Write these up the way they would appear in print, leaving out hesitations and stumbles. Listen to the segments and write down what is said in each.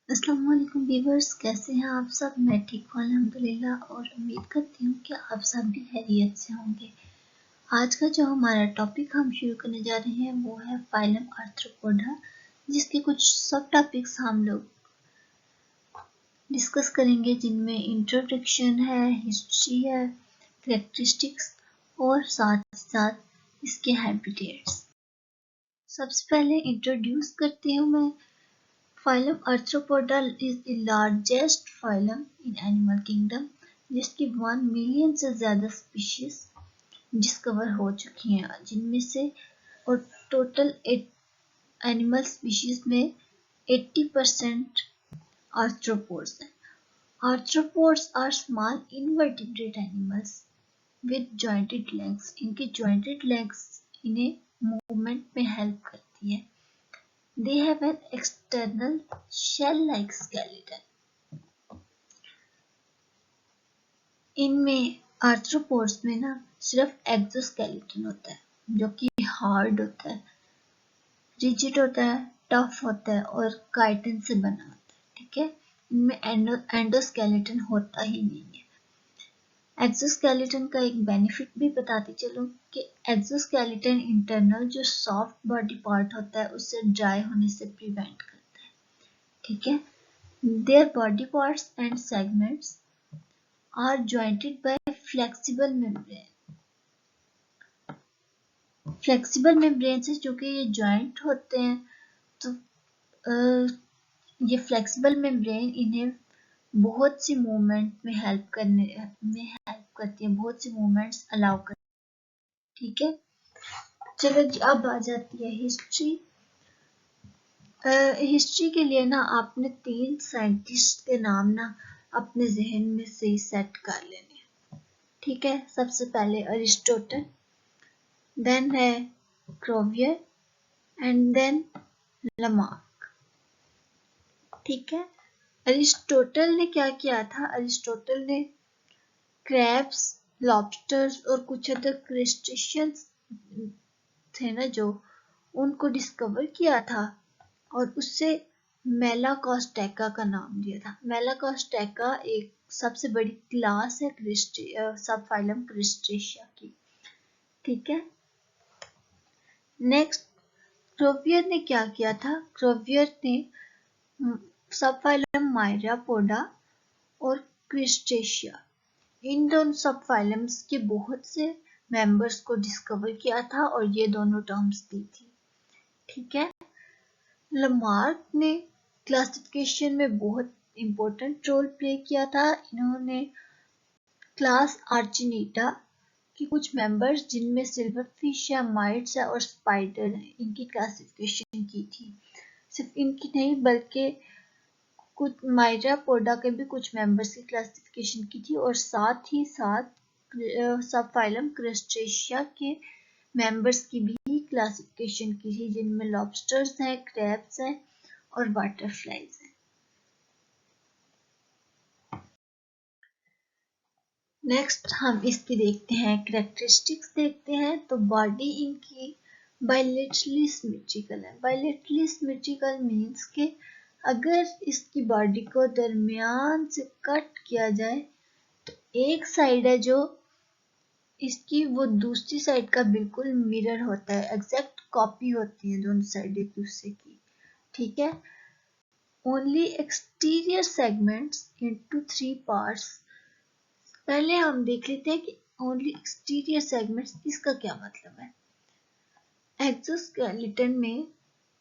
अस्सलाम वालेकुम व्यूअर्स, कैसे हैं आप सब। मैं ठीक हूँ अल्हम्दुलिल्लाह और उम्मीद करती हूँ कि आप सब भी खैरियत से होंगे। आज का जो हमारा टॉपिक हम शुरू करने जा रहे हैं वो है फाइलम आर्थ्रोपोडा, जिसके कुछ सब टॉपिक्स हम लोग डिस्कस करेंगे, जिनमें इंट्रोडक्शन है, हिस्ट्री है, कैरेक्टरिस्टिक्स और साथ साथ इसके हैबिटेट्स। सबसे पहले इंट्रोड्यूस करती हूँ मैं। Phylum Arthropoda is the largest phylum in animal kingdom, जिसकी 1 मिलियन से ज़्यादा स्पीशीज डिस्कवर हो चुकी हैं, जिनमें से और टोटल एनिमल स्पीशीज में 80% आर्थ्रोपोड्स हैं। Arthropods are small invertebrate animals with jointed legs. इनके jointed legs इन्हें मूवमेंट में हेल्प करती है। They have an external shell-like skeleton. इनमें आर्थ्रोपोड्स में ना सिर्फ एक्सोस्केलेटन होता है, जो कि हार्ड होता है, रिजिड होता है, टफ होता है और काइटिन से बना होता है। ठीक है, इनमें एंडोस्केलेटन होता ही नहीं है। एक्सोस्केलेटन का एक बेनिफिट भी बताती चलूं कि एक्सोस्केलेटन इंटरनल जो सॉफ्ट बॉडी पार्ट होता है उससे ड्राई होने से प्रिवेंट करता है। ठीक है, their body parts and segments are jointed by flexible membrane. Flexible membrane से चूंकि ये जॉइंट होते हैं, तो ये फ्लेक्सिबल मेम्ब्रेन इन्हें बहुत सी मूवमेंट में हेल्प करती है, बहुत सी मूवमेंट्स अलाउ करती है। ठीक है, चलो जी, अब आ जाती है हिस्ट्री। हिस्ट्री के लिए ना आपने 3 साइंटिस्ट के नाम ना अपने जहन में से ही सेट कर लेने। ठीक है, सबसे पहले अरिस्टोटल, देन है क्रोवियर एंड देन लमार्क। ठीक है, अरिस्टोटल ने क्या किया था? अरिस्टोटल ने क्रैब्स, लॉबस्टर्स और कुछ अदर क्रस्टेशियंस थे ना, जो उनको डिस्कवर किया था और उससे मेलाकोस्टेका का नाम दिया था। मेलाकोस्टेका एक सबसे बड़ी क्लास है सब फाइलम क्रस्टेशिया की। ठीक है, नेक्स्ट क्रोवियर ने क्या किया था? क्रोवियर ने सब फाइलम मायरापोडा और क्रिस्टेशिया, इन दोनों सब फाइलम्स के बहुत से मेंबर्स को डिस्कवर किया था और ये दोनों टर्म्स दी थी। ठीक है, लमार्क ने क्लासिफिकेशन में बहुत इंपॉर्टेंट रोल प्ले किया था। इन्होंने क्लास आर्चिनीटा कि कुछ मेंबर्स, जिनमें सिल्वर फिश या माइट्स है और स्पाइडर है, इनकी क्लासिफिकेशन की थी। सिर्फ इनकी नहीं बल्कि कुछ माइरापोडा के भी कुछ मेंबर्स की क्लासिफिकेशन की थी और साथ ही साथ सब फाइलम क्रस्टेशिया के मेंबर्स की भी क्लासिफिकेशन की थी, जिनमें लॉबस्टर्स हैं, क्रैब्स हैं और बटरफ्लाइज हैं। नेक्स्ट हम इसकी देखते हैं कैरेक्टरिस्टिक्स देखते हैं। तो बॉडी इनकी बायलेटरली सिमेट्रिकल है। बायलेटरली सिमेट्रिकल मीन्स के अगर इसकी बॉडी को दरमियान से कट किया जाए तो एक साइड है जो इसकी, वो दूसरी साइड का बिल्कुल मिरर होता है, एग्जैक्ट कॉपी होती है दोनों साइड एक दूसरे की। ठीक है, only exterior segments into 3 parts. पहले हम देख लेते हैं कि ओनली एक्सटीरियर सेगमेंट्स इसका क्या मतलब है। एक्सोस्केलेटन में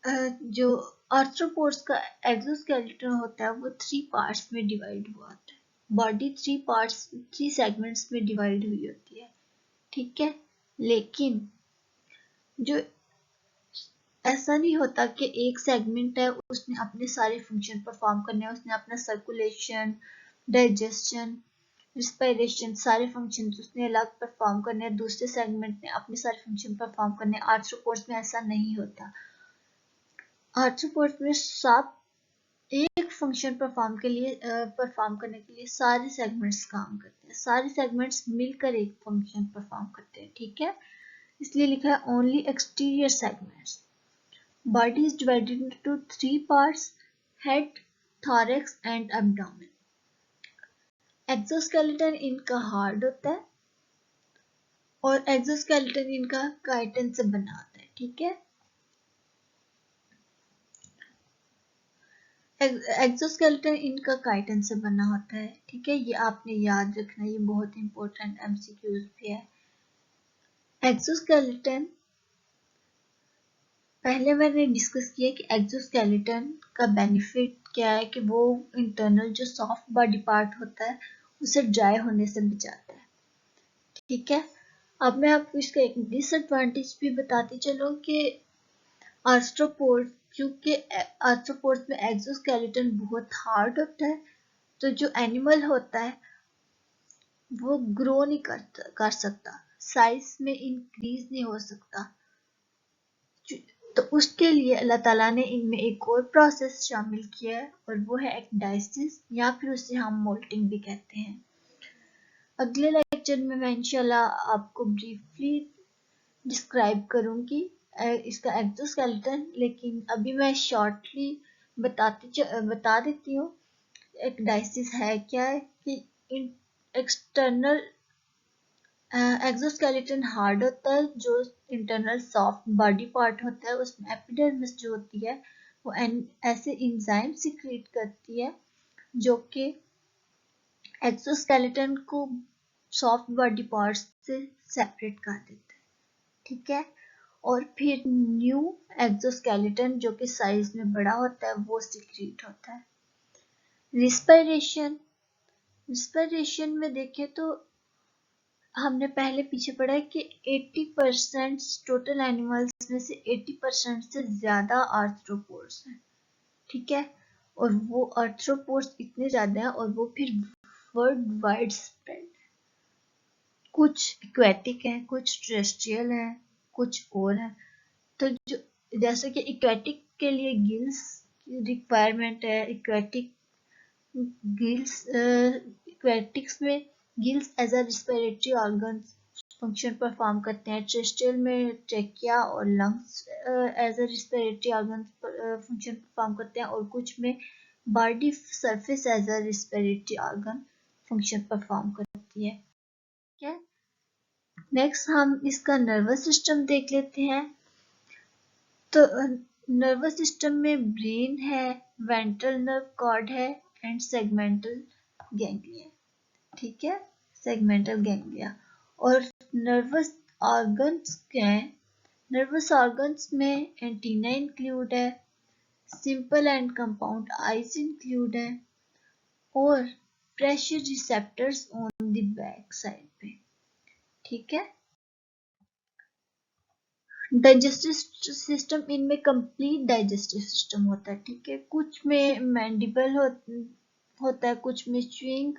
जो आर्थ्रोपोड्स का एक्सोस्केलेटन होता है वो 3 पार्ट्स में डिवाइड हुआ होता है। बॉडी 3 सेगमेंट्स में डिवाइड हुई होती है। ठीक है, लेकिन जो ऐसा नहीं होता कि एक सेगमेंट है उसने अपने सारे फंक्शन परफॉर्म करने हैं, उसने अपना सर्कुलेशन, डाइजेशन, रिस्पायरेशन, सारे फंक्शन उसने अलग परफॉर्म करने हैं, दूसरे सेगमेंट ने अपने सारे फंक्शन परफॉर्म करने हैं। आर्थ्रोपोड्स में ऐसा नहीं होता। आर्थ्रोपोड्स में सब एक फंक्शन परफॉर्म करने के लिए सारे सेगमेंट्स काम करते हैं, सारे सेगमेंट्स मिलकर एक फंक्शन परफॉर्म करते हैं। ठीक है, इसलिए लिखा है only exterior segments. Body is divided into 3 parts: head, thorax and abdomen. Exoskeleton इनका हार्ड होता है और एक्सोस्केलेटन इनका काइटिन से बना होता है, ठीक है। एक्सोस्केलेटन इनका काइटिन से बना होता है, ठीक है। ये आपने याद रखना, ये बहुत इंपॉर्टेंट एमसीक्यूज भी है। एक्सोस्केलेटन पहले मैंने डिस्कस किया कि एक्सोस्केलेटन का बेनिफिट क्या है कि वो इंटरनल जो सॉफ्ट बॉडी पार्ट होता है उसे ड्राई होने से बचाता है, ठीक है। अब मैं आपको इसका एक डिसएडवांटेज भी बताती चलूं कि आर्थ्रोपोड्स, क्योंकि आर्थ्रोपोड्स में एक्सोस्केलेटन बहुत हार्ड होता है, तो जो एनिमल होता है वो ग्रो नहीं कर सकता, साइज में इंक्रीज नहीं हो सकता। तो उसके लिए अल्लाह ताला ने इनमें एक और प्रोसेस शामिल किया है और वो है एक्डाइसिस, या फिर उसे हम मोल्टिंग भी कहते हैं। अगले लेक्चर में मैं इंशाल्लाह आपको ब्रीफली डिस्क्राइब करूंगी इसका एक्सोस्केलेटन, लेकिन अभी मैं शॉर्टली बता देती हूँ एक्डाइसिस है क्या है। कि एक्सटर्नल एक्सोस्केलेटन हार्ड होता है, जो इंटरनल सॉफ्ट बॉडी पार्ट होता है उसमें एपिडर्मिस जो होती है वो ऐसे एंजाइम सिक्रीट करती है जो कि एक्सोस्केलेटन को सॉफ्ट बॉडी पार्ट्स से सेपरेट कर देता है, ठीक है। और फिर न्यू एक्सोस्केलेटन जो कि साइज में बड़ा होता है वो सिक्रीट होता है। रिस्पिरेशन में देखें तो हमने पहले पीछे पढ़ा है कि 80% टोटल एनिमल्स में से 80% से ज्यादा आर्थ्रोपोड्स हैं, ठीक है। और वो आर्थ्रोपोड्स इतने ज्यादा हैं और वो फिर वर्ल्ड वाइड स्प्रेड। कुछ एक्वेटिक हैं, कुछ टेरेस्ट्रियल हैं, कुछ और हैं। तो जो जैसे कि एक्वेटिक के लिए गिल्स की रिक्वायरमेंट है, एक्वेटिक्स में gills as a respiratory organ function perform करते हैं। टेरेस्ट्रियल में ट्रेकिया और lungs as a respiratory organ function perform करते हैं, और कुछ में body surface as a respiratory organ function perform करती है, ठीक है। नेक्स्ट हम इसका नर्वस सिस्टम देख लेते हैं। तो नर्वस सिस्टम में ब्रेन है, वेंट्रल नर्व कॉर्ड है एंड सेगमेंटल गैंग्लिया, ठीक है, सेगमेंटल गैंग्लिया। और नर्वस ऑर्गन्स क्या है? नर्वस ऑर्गन्स में एंटीना इंक्लूड है, simple and compound eyes include है, और pressure receptors on the back side पे, ठीक है। डाइजेस्टिव सिस्टम, इनमें कंप्लीट डाइजेस्टिव सिस्टम होता है, ठीक है। कुछ में मैंडिबल होता है, कुछ में च्यूइंग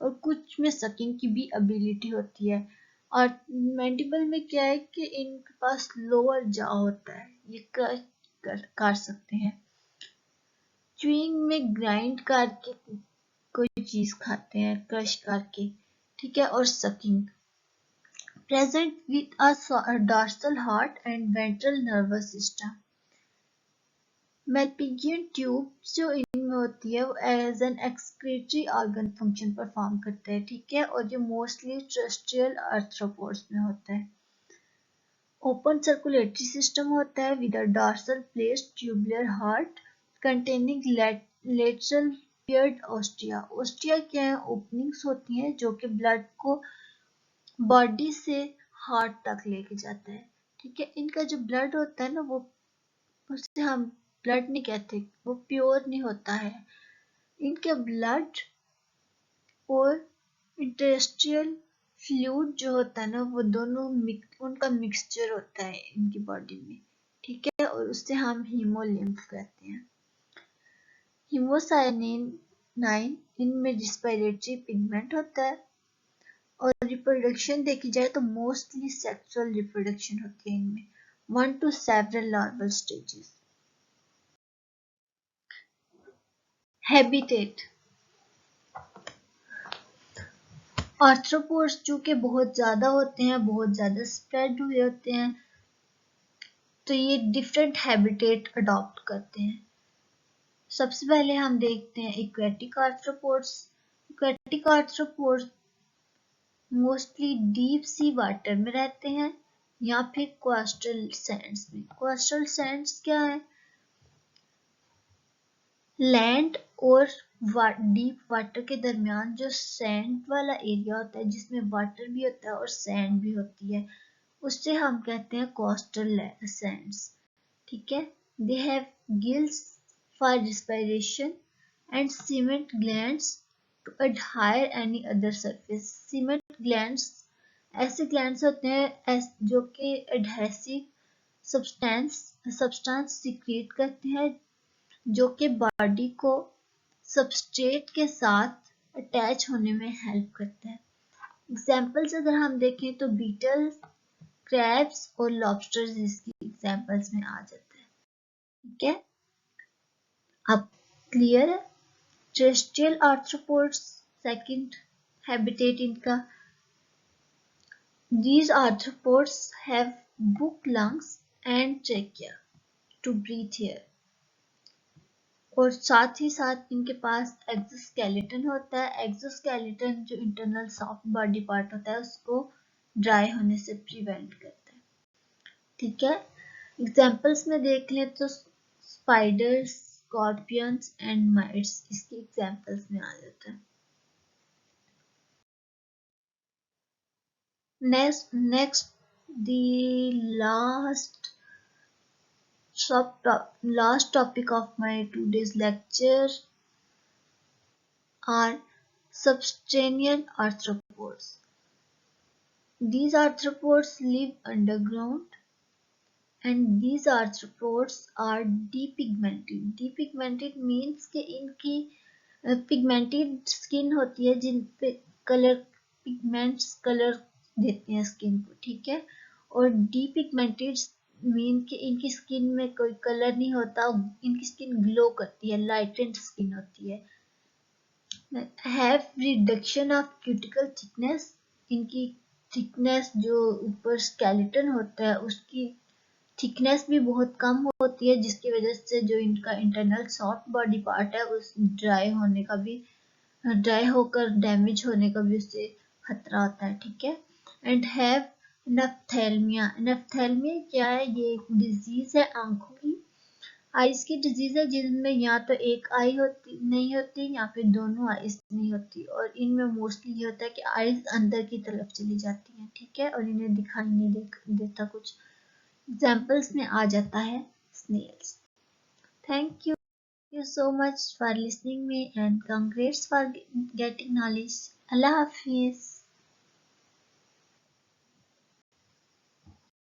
और कुछ में सकिंग की भी एबिलिटी होती है। और मैंडिबल में क्या है कि इनके पास लोअर जॉ होता है, ये कर सकते हैं। च्यूइंग में ग्राइंड करके कोई चीज खाते हैं, क्रश करके, ठीक है। और sucking present with a dorsal heart and ventral nervous system. Malpighian tube जो इनमें होती है वो as an excretory organ function perform करता है, ठीक है। और ये मोस्टली टेरेस्ट्रियल आर्थ्रोपोड्स में होता है। ओपन सर्कुलेटरी सिस्टम होता है with a dorsal plates tubular heart containing lateral peered ostia. Ostia क्या है? ओपनिंग्स होती हैं जो कि ब्लड को बॉडी से हार्ट तक लेके जाता है, ठीक है। इनका जो ब्लड होता है ना, वो उसे हम ब्लड नहीं कहते, वो प्योर नहीं होता है। इनके ब्लड और इंटेस्टियल फ्लूइड जो होता है ना, वो दोनों उनका मिक्सचर होता है इनकी बॉडी में, ठीक है। और उससे हम हीमोलिम्फ कहते हैं। हीमोसाइनिन इनमें रिस्पिरेटरी पिगमेंट होता है। और रिप्रोडक्शन देखी जाए तो मोस्टली सेक्सुअल रिप्रोडक्शन होती है इनमें, 1 to several larval stages। Habitat, arthropods चूंकि बहुत ज्यादा होते हैं, बहुत ज्यादा स्प्रेड हुए होते हैं, तो ये डिफरेंट हैबिटेट अडॉप्ट करते हैं। सबसे पहले हम देखते हैं aquatic arthropods. Aquatic arthropods mostly deep sea water में रहते हैं या फिर कोस्टल सैंड्स में। कोस्टल सैंड्स क्या है? लैंड और डीप वाटर के दरमियान जो सैंड वाला एरिया होता है, जिसमें वाटर भी होता है और सैंड भी होती है, उससे हम कहते हैं कोस्टल सैंड्स। ठीक है। They have gills for respiration and cement glands to adhere any other surface. Cement glands ऐसे ग्लैंड्स होते हैं जो कि एडहेसिव सब्सटेंस सीक्रेट करते हैं, जो कि बॉडी को सबस्ट्रेट के साथ अटैच होने में हेल्प करता है। एग्जाम्पल्स अगर हम देखें तो बीटल्स, क्रैब्स और लॉबस्टर्स इसकी एग्जाम्पल्स में आ जाते हैं। ठीक है, अब क्लियर है? टेरेस्ट्रियल आर्थ्रोपोड्स सेकंड हैबिटेट इनका। These arthropods have book lungs and trachea to breathe air. और साथ ही साथ इनके पास एक्सोस्केलेटन होता है। एक्सोस्केलेटन जो इंटरनल सॉफ्ट बॉडी पार्ट होता है उसको ड्राई होने से प्रिवेंट करता है। ठीक है, एग्जाम्पल्स में देख लें तो स्पाइडर्स, स्कॉर्पियंस एंड माइट्स इसकी एग्जाम्पल्स में आ जाता है। Next the last topic of my today's lecture are subterranean arthropods. These arthropods live underground and these arthropods are depigmented. Depigmented means कि इनकी पिगमेंटेड स्किन होती है जिन पे कलर पिगमेंट्स कलर देते हैं स्किन को। ठीक है, और डीपिगमेंटेड मीन कि इनकी स्किन में कोई कलर नहीं होता, इनकी स्किन ग्लो करती है, लाइटेंड स्किन होती है। Have reduction of cuticle thickness, इनकी थिकनेस जो ऊपर स्केलेटन होता है उसकी थिकनेस भी बहुत कम होती है, जिसकी वजह से जो इनका इंटरनल सॉफ्ट बॉडी पार्ट है उस ड्राई होकर डैमेज होने का भी उससे खतरा होता है। ठीक है, एंड हैव नफ्थैल्मिया। नफ्थैल्मिया क्या है? ये एक डिजीज है आंखों की, आईज की डिजीज है, जिनमें या तो एक आई नहीं होती या फिर दोनों आईज नहीं होती, और इनमें मोस्टली ये होता है कि आईज अंदर की तरफ चली जाती हैं। ठीक है, और इन्हें दिखाई नहीं देता कुछ। एग्जाम्पल्स में आ जाता है snails. Thank you so much for listening me and congrats for getting knowledge. Allah Hafiz.